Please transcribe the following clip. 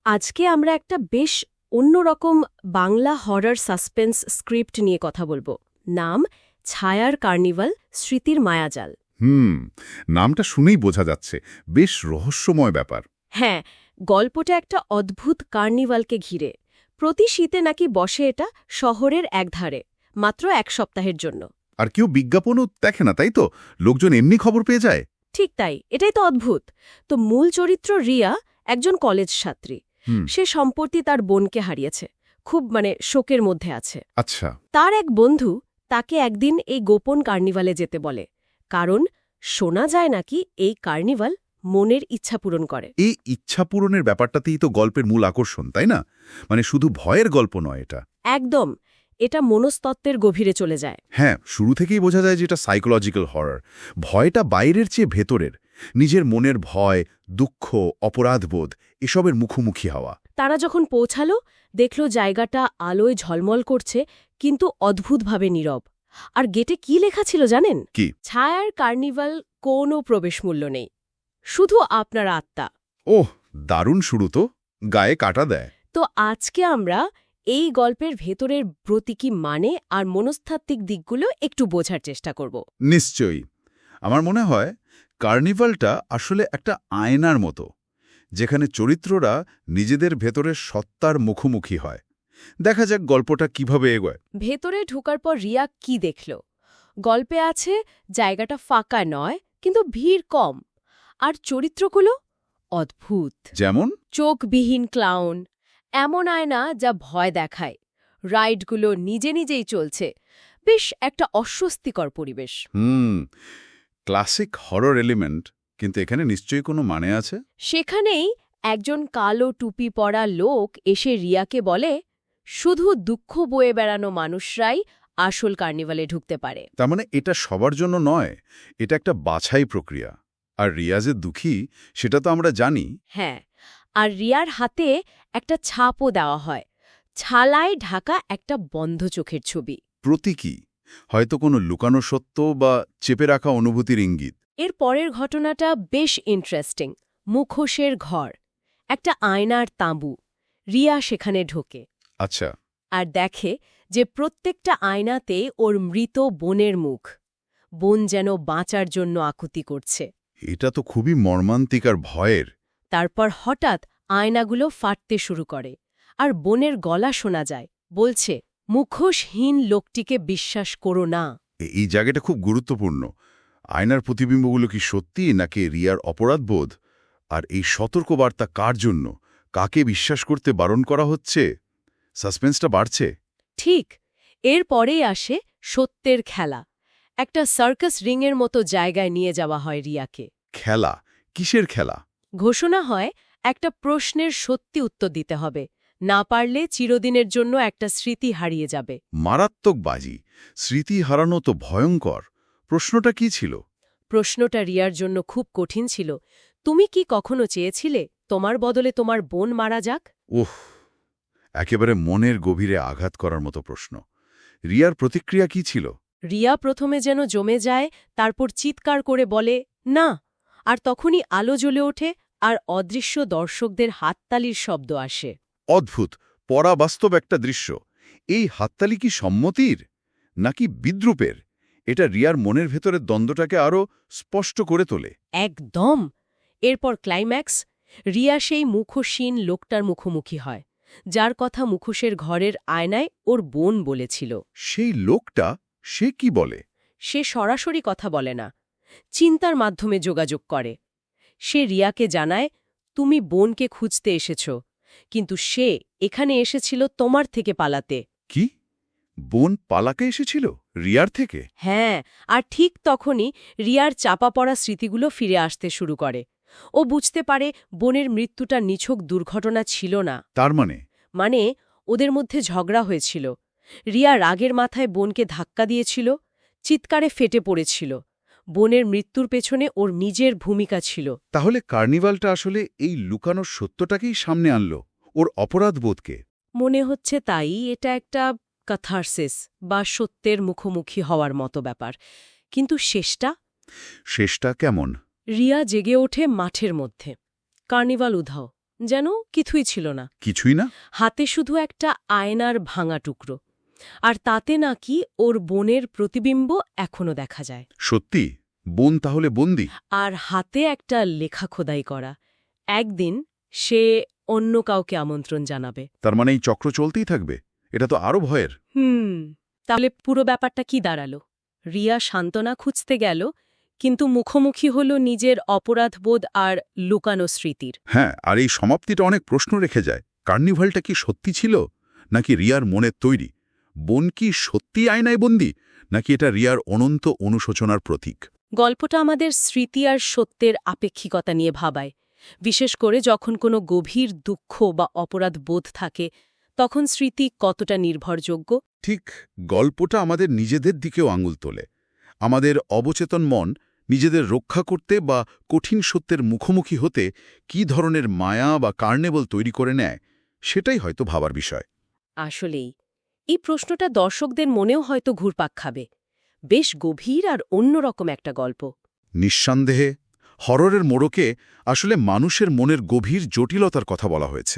আজকে আমরা একটা বেশ অন্যরকম বাংলা হরর সাসপেন্স স্ক্রিপ্ট নিয়ে কথা বলবো। নাম ছায়ার কার্নিভাল, স্মৃতির মায়াজাল। হুম। নামটা শুনেই বোঝা যাচ্ছে বেশ রহস্যময় ব্যাপার। হ্যাঁ, গল্পটা একটা অদ্ভুত কার্নিভালকে ঘিরে। প্রতি শীতে নাকি বসে এটা শহরের একধারে, মাত্র এক সপ্তাহের জন্য। আর কেউ বিজ্ঞাপনও দেখে না, তাই তো? লোকজন এমনি খবর পেয়ে যায়। ঠিক তাই, এটাই তো অদ্ভুত। তো মূল চরিত্র রিয়া একজন কলেজ ছাত্রী। হুম। সে সম্প্রতি তার বোনকে হারিয়েছে, খুব শোকের মধ্যে আছে। আচ্ছা। তার এক বন্ধু তাকে একদিন এই গোপন কার্নিভালে যেতে বলে, কারণ শোনা যায় নাকি এই কার্নিভাল মনের ইচ্ছা পূরণ করে। এই ইচ্ছা পূরণের ব্যাপারটাতেই তো গল্পের মূল আকর্ষণ, তাই না? মানে শুধু ভয়ের গল্প নয় এটা। একদম, এটা মনস্তত্ত্বের গভীরে চলে যায়। হ্যাঁ, শুরু থেকেই বোঝা যায় যে এটা সাইকোলজিক্যাল হরর। ভয়টা বাইরের চেয়ে ভেতরের। নিজের মনের ভয়, দুঃখ, অপরাধবোধ এসবের মুখোমুখি হওয়া। তারা যখন পৌঁছালো, দেখল জায়গাটা আলোয় ঝলমল করছে, কিন্তু অদ্ভুতভাবে নীরব। আর গেটে কি লেখা ছিল জানেন? কি? ছায়ার কার্নিভাল, কোনো প্রবেশমূল্য নেই, শুধু আপনার আত্মা। ওহ, দারুণ শুরু তো, গায়ে কাটা দেয়। তো আজকে আমরা এই গল্পের ভেতরের প্রতীকী মানে আর মনস্তাত্ত্বিক দিকগুলো একটু বোঝার চেষ্টা করব। নিশ্চয়ই। আমার মনে হয় কার্নিভালটা আসলে একটা আয়নার মতো, যেখানে চরিত্ররা নিজেদের ভেতরের সত্তার মুখোমুখি হয়। দেখা যাক গল্পটা কিভাবে এগোয়। ভেতরে ঢোকার পর রিয়া কি দেখল? গল্পে আছে জায়গাটা ফাঁকা নয়, কিন্তু ভিড় কম। আর চরিত্রগুলো অদ্ভুত। যেমন? চোখবিহীন ক্লাউন, এমন আয়না যা ভয় দেখায়। রাইডগুলো নিজে নিজেই চলছে। বেশ একটা অস্বস্তিকর পরিবেশ। ক্লাসিক হরর এলিমেন্ট, কিন্তু এখানে নিশ্চয়ই কোনো মানে আছে। সেখানেই একজন কালো টুপি পরা লোক এসে রিয়াকে বলে, শুধু দুঃখ বয়ে বেড়ানো মানুষরাই আসল কার্নিভালে ঢুকতে পারে। তার মানে এটা সবার জন্য নয়, এটা একটা বাছাই প্রক্রিয়া। আর রিয়া যে দুঃখী সেটা তো আমরা জানি। হ্যাঁ, আর রিয়ার হাতে একটা ছাপও দেওয়া হয়, ছালায় ঢাকা একটা বন্ধ চোখের ছবি। প্রতীকী, হয়তো কোনো লুকানো সত্য বা চেপে রাখা অনুভূতির ইঙ্গিত। এর পরের ঘটনাটা বেশ ইন্টারেস্টিং। মুখোশের ঘর, একটা আয়নার তাঁবু। রিয়া সেখানে ঢোকে আচ্ছা। আর দেখে যে প্রত্যেকটা আয়নাতে ওর মৃত বোনের মুখ। বোন যেন বাঁচার জন্য আকুতি করছে। এটা তো খুবই মর্মান্তিক আর ভয়ের। তারপর হঠাৎ আয়নাগুলো ফাটতে শুরু করে, আর বোনের গলা শোনা যায়, বলছে, মুখোশহীন লোকটিকে বিশ্বাস করো না। এই জায়গাটা খুব গুরুত্বপূর্ণ। আয়নার প্রতিবিম্বগুলো কি সত্যি নাকি রিয়ার অপরাধবোধ? আর এই সতর্কবার্তা কার জন্য, কাকে বিশ্বাস করতে বারণ করা হচ্ছে? সাসপেন্সটা বাড়ছে। ঠিক এর পরেই আসে সত্যের খেলা। একটা সার্কাস রিংয়ের মতো জায়গায় নিয়ে যাওয়া হয় রিয়াকে। খেলা? কিসের খেলা? ঘোষণা হয় একটা প্রশ্নের সত্যি উত্তর দিতে হবে, না পারলে চিরদিনের জন্য একটা স্মৃতি হারিয়ে যাবে। মারাত্মক বাজি। স্মৃতি হারানো তো ভয়ঙ্কর। প্রশ্নটা কি ছিল? প্রশ্নটা রিয়ার জন্য খুব কঠিন ছিল। তুমি কি কখনো চেয়েছিলে তোমার বদলে তোমার বোন মারা যাক? উহ, একেবারে মনের গভীরে আঘাত করার মতো প্রশ্ন। রিয়ার প্রতিক্রিয়া কি ছিল? রিয়া প্রথমে যেন জমে যায়, তারপর চিৎকার করে বলে না। আর তখনই আলো জ্বলে ওঠে, আর অদৃশ্য দর্শকদের হাততালির শব্দ আসে। অদ্ভুত, পরাবাস্তব একটা দৃশ্য। এই হাততালি কি সম্মতির নাকি বিদ্রূপের? এটা রিয়ার মনের ভেতরের দ্বন্দ্বটাকে আরও স্পষ্ট করে তোলে। একদম। এরপর ক্লাইম্যাক্স, রিয়া সেই মুখোশহীন লোকটার মুখোমুখি হয়, যার কথা মুখোশের ঘরের আয়নায় ওর বোন বলেছিল। সেই লোকটা, সে কি বলে? সে সরাসরি কথা বলে না, চিন্তার মাধ্যমে যোগাযোগ করে। সে রিয়াকে জানায়, তুমি বোনকে খুঁজতে এসেছ, কিন্তু সে এখানে এসেছিল তোমার থেকে পালাতে। কি? বোন পালাকে এসেছিল রিয়ার থেকে? হ্যাঁ, আর ঠিক তখনই রিয়ার চাপা পড়া স্মৃতিগুলো ফিরে আসতে শুরু করে। ও বুঝতে পারে বোনের মৃত্যুটা নিছক দুর্ঘটনা ছিল না। তার মানে? মানে ওদের মধ্যে ঝগড়া হয়েছিল। রিয়া রাগের মাথায় বোনকে ধাক্কা দিয়েছিল, চিৎকারে ফেটে পড়েছিল। বোনের মৃত্যুর পেছনে ওর নিজের ভূমিকা ছিল। তাহলে কার্নিভালটা আসলে এই লুকানো সত্যটাকেই সামনে আনলো, ওর অপরাধবোধকে। মনে হচ্ছে তাই, এটা একটা ক্যাথারসিস বা সত্যের মুখোমুখি হওয়ার মতো ব্যাপার। কিন্তু শেষটা কেমন? রিয়া জেগে ওঠে মাঠের মধ্যে। কার্নিভাল উধাও, যেন কিছুই ছিল না। কিছুই না? হাতে শুধু একটা আয়নার ভাঙা টুকরো, আর তাতে নাকি ওর বোনের প্রতিবিম্ব এখনো দেখা যায়। সত্যি? বোন তাহলে বন্দী? আর হাতে একটা লেখা খোদাই করা, একদিন সে অন্য কাউকে আমন্ত্রণ জানাবে। তার মানে এই চক্র চলতেই থাকবে? এটা তো আরো ভয়ের। তাহলে পুরো ব্যাপারটা কি দাঁড়ালো? রিয়া সান্ত্বনা খুঁজতে গেল, কিন্তু মুখোমুখি হল নিজের অপরাধবোধ আর লুকানো স্মৃতির। হ্যাঁ, আর এই সমাপ্তিটা অনেক প্রশ্ন রেখে যায়। কার্নিভালটা কি সত্যি ছিল, নাকি রিয়ার মনের তৈরি? বোন কি সত্যি আয়নায় বন্দী, নাকি এটা রিয়ার অনন্ত অনুশোচনার প্রতীক? গল্পটা আমাদের স্মৃতি আর সত্যের আপেক্ষিকতা নিয়ে ভাবায়, বিশেষ করে যখন কোনো গভীর দুঃখ বা অপরাধ বোধ থাকে, তখন স্মৃতি কতটা নির্ভরযোগ্য। ঠিক, গল্পটা আমাদের নিজেদের দিকেও আঙুল তোলে। আমাদের অবচেতন মন নিজেদের রক্ষা করতে বা কঠিন সত্যের মুখোমুখি হতে কী ধরনের মায়া বা কার্নেবল তৈরি করে নেয়, সেটাই হয়তো ভাবার বিষয়। আসলেই এই প্রশ্নটা দর্শকদের মনেও হয়তো ঘুরপাক খাবে। বেশ গভীর আর অন্যরকম একটা গল্প। নিঃসন্দেহে হররের মোড়কে আসলে মানুষের মনের গভীর জটিলতার কথা বলা হয়েছে।